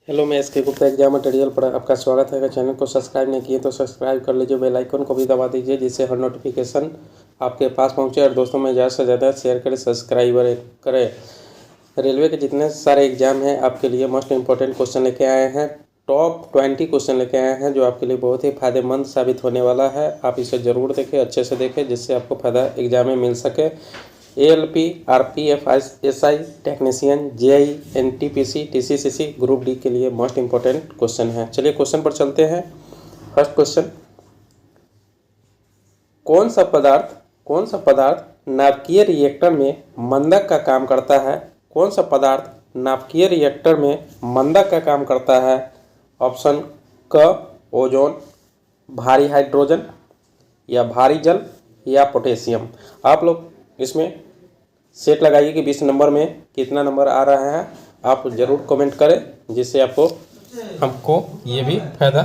Hello, मैं S के Gupta exam material पर आपका स्वागत है। अगर चैनल को सब्सक्राइब नहीं किए तो सब्सक्राइब कर लीजिए, बेल आइकन को भी दबा दीजिए जिससे हर नोटिफिकेशन आपके पास पहुंचे। और दोस्तों में ज़्यादा से ज़्यादा शेयर करें, सब्सक्राइबर करें। रेलवे के जितने सारे एग्जाम हैं आपके लिए मोस्ट इंपॉर्टेंट क्वेश्चन लेके आए हैं। टॉप 20 क्वेश्चन लेके आए हैं जो आपके लिए बहुत ही फायदेमंद साबित होने वाला है। आप इसे ज़रूर देखें, अच्छे से देखें, जिससे आपको फ़ायदा एग्जाम में मिल सके। ALP, RPF, SI technician, JI, NTPC, TCCC group D के लिए मोस्ट इंपॉर्टेंट क्वेश्चन है। चलिए क्वेश्चन पर चलते हैं। फर्स्ट क्वेश्चन, कौन सा पदार्थ नाभिकीय रिएक्टर में मंदक का काम करता है? कौन सा पदार्थ नाभिकीय रिएक्टर में मंदक का काम करता है? ऑप्शन क ओजोन, भारी हाइड्रोजन, या भारी जल, या पोटेशियम। आप लोग इसमें सेट लगाइए कि 20 नंबर में कितना नंबर आ रहा है। आप ज़रूर कमेंट करें जिससे हमको ये भी फायदा।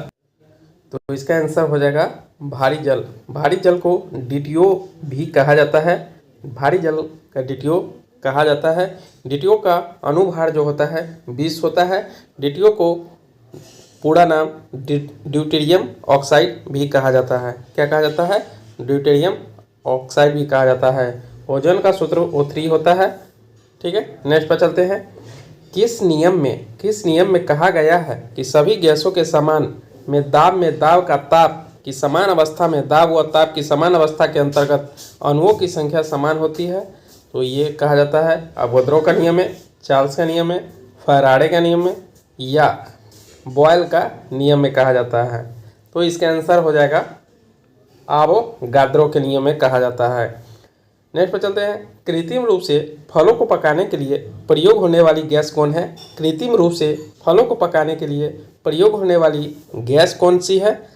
तो इसका आंसर हो जाएगा भारी जल। भारी जल को DTO भी कहा जाता है। भारी जल का DTO कहा जाता है। DTO का अणुभार जो होता है 20 होता है। DTO को पूरा नाम ड्यूटेरियम ऑक्साइड भी कहा जाता है। क्या कहा जाता है? ड्यूटेरियम ऑक्साइड भी कहा जाता है। ओजोन का सूत्र O3 होता है। ठीक है, नेक्स्ट पर चलते हैं। किस नियम में कहा गया है कि सभी गैसों के समान में दाब का ताप की समान अवस्था में दाब व ताप की समान अवस्था के अंतर्गत अणुओं की संख्या समान होती है? तो ये कहा जाता है अवोगाद्रो का नियम है, चार्ल्स का नियम है, फैराडे का नियम है, या बॉयल का नियम में कहा जाता है। तो इसका आंसर हो जाएगा अवोगाद्रो के नियम में कहा जाता है। नेक्स्ट पर चलते हैं। कृत्रिम रूप से फलों को पकाने के लिए प्रयोग होने वाली गैस कौन है? कृत्रिम रूप से फलों को पकाने के लिए प्रयोग होने वाली गैस कौन सी है?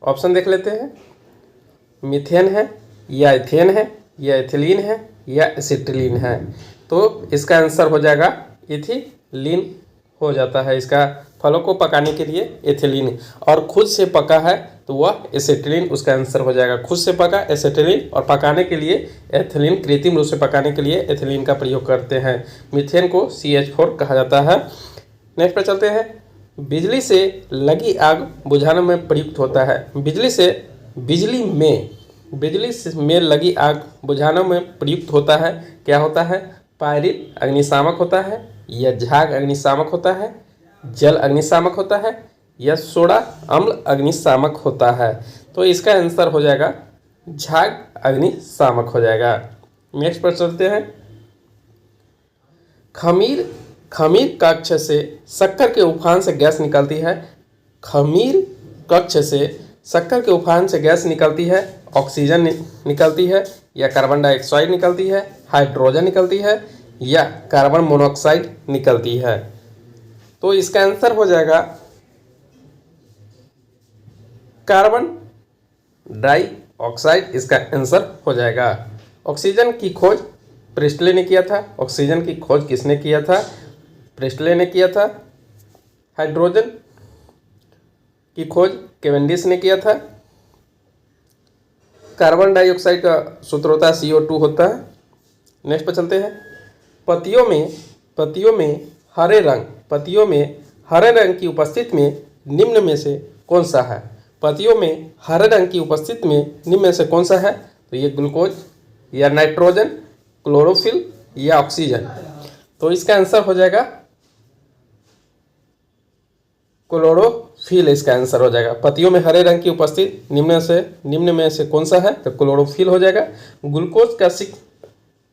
ऑप्शन देख लेते हैं। मीथेन है, या इथेन है, या एथिलीन है, या एसिटिलीन है। तो इसका आंसर हो जाएगा इथिलीन हो जाता है। इसका फलों को पकाने के लिए एथिलीन, और खुद से पका है तो वह एसिटिलीन उसका आंसर हो जाएगा। खुद से पका एसिटिलीन, और पकाने के लिए एथिलीन, कृत्रिम रूप से पकाने के लिए एथिलीन का प्रयोग करते हैं। मीथेन को CH4 कहा जाता है। नेक्स्ट पर चलते हैं। बिजली से लगी आग बुझाने में प्रयुक्त होता है। बिजली में लगी आग बुझाने में प्रयुक्त होता है। क्या होता है? पायरिल अग्निशामक होता है, या झाग अग्निशामक होता है, जल अग्निशामक होता है, या सोडा अम्ल अग्निशामक होता है। तो इसका आंसर हो जाएगा झाग अग्निशामक हो जाएगा। नेक्स्ट पर चलते हैं। खमीर कक्ष से शक्कर के उफान से गैस निकलती है। खमीर कक्ष से शक्कर के उफान से गैस निकलती है। ऑक्सीजन निकलती है, या कार्बन डाइऑक्साइड निकलती है, हाइड्रोजन निकलती है, या कार्बन मोनोऑक्साइड निकलती है। तो इसका आंसर हो जाएगा कार्बन डाइऑक्साइड। इसका आंसर हो जाएगा। ऑक्सीजन की खोज प्रिस्टले ने किया था। ऑक्सीजन की खोज किसने किया था? प्रिस्टले ने किया था। हाइड्रोजन की खोज कैवेंडिश ने किया था। कार्बन डाइऑक्साइड का सूत्र होता है CO2 होता है। नेक्स्ट पर चलते हैं। पत्तियों में हरे रंग की उपस्थिति में निम्न में से कौन सा है? पत्तियों में हरे रंग की उपस्थिति में निम्न में से कौन सा है? तो ये ग्लूकोज, या नाइट्रोजन, क्लोरोफिल, या ऑक्सीजन। तो इसका आंसर हो जाएगा क्लोरोफिल। इसका आंसर हो जाएगा। पत्तियों में हरे रंग की उपस्थिति निम्न में से कौन सा है? तो क्लोरोफिल हो जाएगा। ग्लूकोज का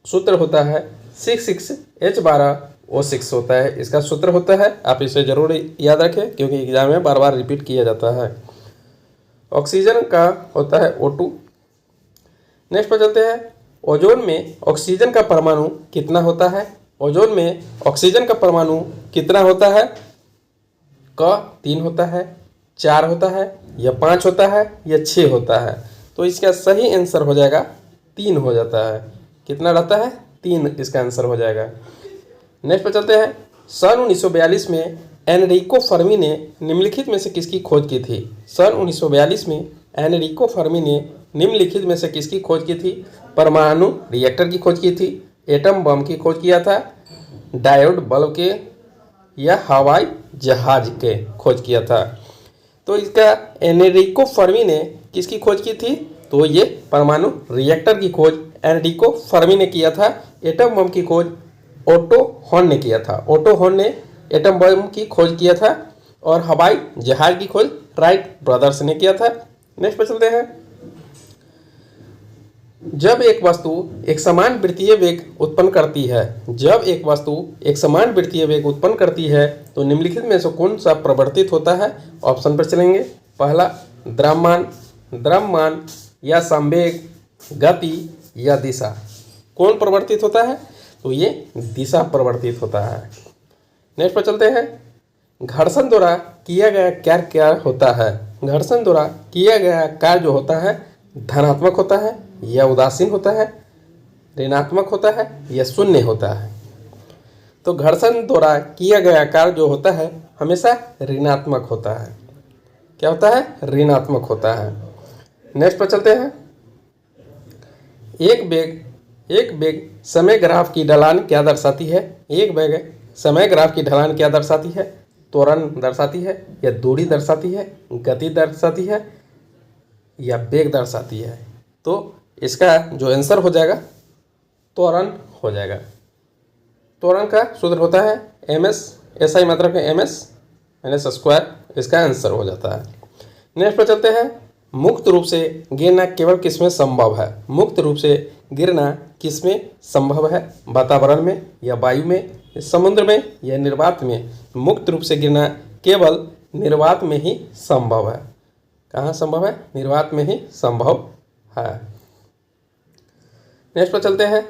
सूत्र होता है 6,6H12O6 होता है। इसका सूत्र होता है, आप इसे जरूर याद रखें क्योंकि एग्जाम में बार बार रिपीट किया जाता है। ऑक्सीजन का होता है O2। नेक्स्ट पर चलते हैं। ओजोन में ऑक्सीजन का परमाणु कितना होता है? ओजोन में ऑक्सीजन का परमाणु कितना होता है? क 3 होता है, 4 होता है, या 5 होता है, या 6 होता है। तो इसका सही आंसर हो जाएगा 3 हो जाता है। कितना रहता है? 3 इसका आंसर हो जाएगा। नेक्स्ट पर चलते हैं। सन 1942 में एनरिको फर्मी ने निम्नलिखित में से किसकी खोज की थी? सन 1942 में एनरिको फर्मी ने निम्नलिखित में से किसकी खोज की थी? परमाणु रिएक्टर की खोज की थी, एटम बम की खोज किया था, डायोड बल्ब के या हवाई जहाज के खोज किया था? तो इसका एनरिको फर्मी ने किसकी खोज की थी? तो ये परमाणु रिएक्टर की खोज एनरिको फर्मी ने किया था। एटम बम की खोज ओटो हॉर्न ने किया था। ओटो हॉर्न ने एटम बम की खोज किया था और हवाई जहाज की खोज राइट ब्रदर्स ने किया था। नेक्स्ट पे चलते हैं। जब एक वस्तु एक समान वृत्तीय वेग उत्पन्न करती है, जब एक वस्तु एक समान वृत्तीय वेग उत्पन्न करती है तो निम्नलिखित में से कौन सा परिवर्तित होता है? ऑप्शन पर चलेंगे। पहला द्रव्यमान या संवेग, गति या दिशा। कौन परिवर्तित होता है? तो ये दिशा परिवर्तित होता है। नेक्स्ट पर चलते हैं। घर्षण द्वारा किया गया कार्य क्या होता है? घर्षण द्वारा किया गया कार्य जो होता है धनात्मक होता है या उदासीन होता है, ऋणात्मक होता है या शून्य होता है? तो घर्षण द्वारा किया गया कार्य जो होता है हमेशा ऋणात्मक होता है। क्या होता है? ऋणात्मक होता है। नेक्स्ट पर चलते हैं। एक वेग समय ग्राफ की ढलान क्या दर्शाती है? एक वेग समय ग्राफ की ढलान क्या दर्शाती है? त्वरण दर्शाती है या दूरी दर्शाती है, गति दर्शाती है या वेग दर्शाती है? तो इसका जो आंसर हो जाएगा त्वरण हो जाएगा। त्वरण का सूत्र होता है ms, SI मात्रा का ms माइनस स्क्वायर, इसका आंसर हो जाता है। नेक्स्ट पर चलते हैं। मुक्त रूप से गिरना केवल किसमें संभव है? मुक्त रूप से गिरना किसमें संभव है? वातावरण में या वायु में, समुद्र में या निर्वात में? मुक्त रूप से गिरना केवल निर्वात में ही संभव है। कहाँ संभव है? निर्वात में ही संभव है। नेक्स्ट पर चलते हैं।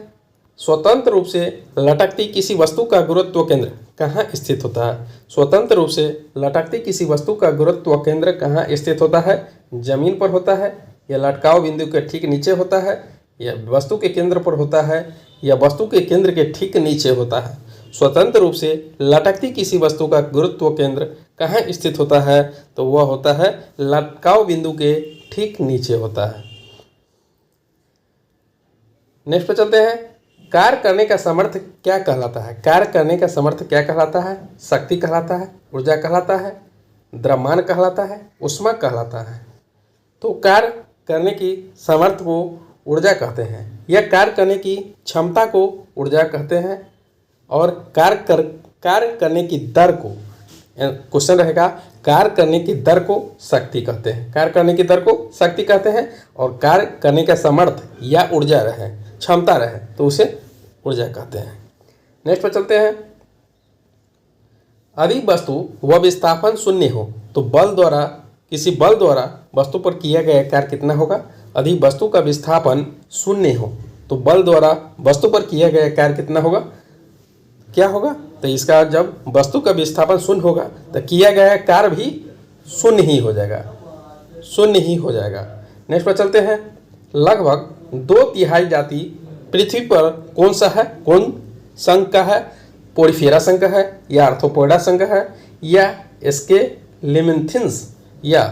स्वतंत्र रूप से लटकती किसी वस्तु का गुरुत्व केंद्र कहाँ स्थित होता है? स्वतंत्र रूप से लटकती किसी वस्तु का गुरुत्व केंद्र कहाँ स्थित होता है? जमीन पर होता है या लटकाव बिंदु के ठीक नीचे होता है या वस्तु के केंद्र पर होता है या वस्तु के केंद्र के ठीक नीचे होता है? स्वतंत्र रूप से लटकती किसी वस्तु का गुरुत्व केंद्र कहाँ स्थित होता है? तो वह होता है लटकाव बिंदु के ठीक नीचे होता है। नेक्स्ट पर चलते हैं। कार्य करने का सामर्थ्य क्या कहलाता है? कार्य करने का सामर्थ्य क्या कहलाता है? शक्ति कहलाता है, ऊर्जा कहलाता है, द्रव्यमान कहलाता है, ऊष्मा कहलाता है? तो कार्य करने की सामर्थ्य को ऊर्जा कहते हैं या कार्य करने की क्षमता को ऊर्जा कहते हैं और कार्य करने की दर को, क्वेश्चन रहेगा, कार्य करने की दर को शक्ति कहते हैं। कार्य करने की दर को शक्ति कहते हैं और कार्य करने का सामर्थ्य या ऊर्जा रहे, क्षमता रहे तो उसे ऊर्जा कहते हैं। नेक्स्ट पर चलते हैं। यदि वस्तु व विस्थापन शून्य हो तो किसी बल द्वारा वस्तु पर किया गया कार्य कितना होगा? यदि वस्तु का विस्थापन शून्य हो तो बल द्वारा वस्तु पर किया गया कार्य कितना होगा? क्या होगा? तो इसका जब वस्तु का विस्थापन शून्य होगा तो किया गया कार्य भी शून्य ही हो जाएगा, शून्य ही हो जाएगा। नेक्स्ट पर चलते हैं। लगभग 2/3 जाति पृथ्वी पर कौन सा है? कौन संघ का है? पोरिफेरा संघ का है या आर्थ्रोपोडा संघ का है या स्केलेमिन्थिन्स या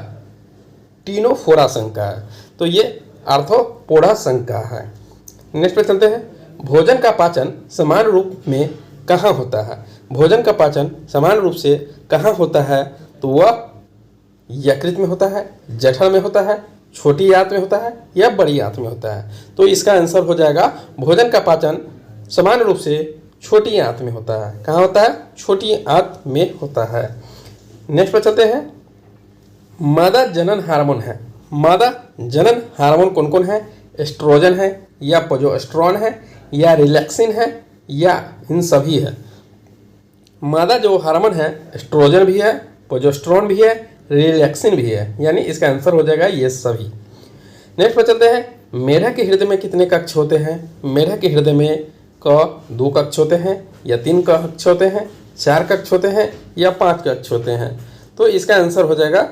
टीनोफोरा संघ का है? तो ये आर्थ्रोपोडा संघ का है। नेक्स्ट पे चलते हैं। भोजन का पाचन समान रूप में कहाँ होता है? भोजन का पाचन समान रूप से कहाँ होता है? तो वह यकृत में होता है, जठर में होता है, छोटी आंत में होता है या बड़ी आंत में होता है? तो इसका आंसर हो जाएगा भोजन का पाचन समान रूप से छोटी आंत में होता है। कहाँ होता है? छोटी आंत में होता है। नेक्स्ट पर चलते हैं। मादा जनन हार्मोन है, मादा जनन हार्मोन कौन कौन है? एस्ट्रोजन है या प्रोजेस्टेरोन है या रिलैक्सिन है या इन सभी है? मादा जो हार्मोन है एस्ट्रोजन भी है, प्रोजेस्टेरोन भी है, रिलैक्सिन भी है, यानी इसका आंसर हो जाएगा ये सभी। नेक्स्ट पर चलते हैं। मेढक के हृदय में कितने कक्ष होते हैं? मेढक के हृदय में 2 कक्ष होते हैं या 3 कक्ष होते हैं, 4 कक्ष होते हैं या 5 कक्ष होते हैं? तो इसका आंसर हो जाएगा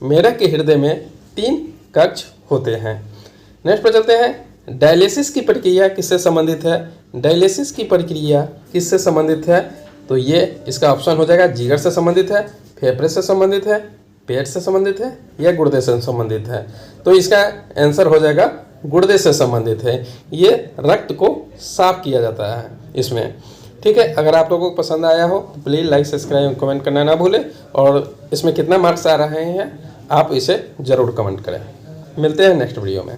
मेढक के हृदय में 3 कक्ष होते हैं। नेक्स्ट पर चलते हैं। डायलिसिस की प्रक्रिया किससे संबंधित है? डायलिसिस की प्रक्रिया किससे संबंधित है? तो ये इसका ऑप्शन हो जाएगा जिगर से संबंधित है, फेफड़े से संबंधित है, पेट से संबंधित है या गुर्दे से संबंधित है? तो इसका आंसर हो जाएगा गुर्दे से संबंधित है। ये रक्त को साफ किया जाता है इसमें। ठीक है, अगर आप लोगों को पसंद आया हो तो प्लीज़ लाइक, सब्सक्राइब, कमेंट करना ना भूलें और इसमें कितना मार्क्स आ रहे हैं आप इसे ज़रूर कमेंट करें। मिलते हैं नेक्स्ट वीडियो में।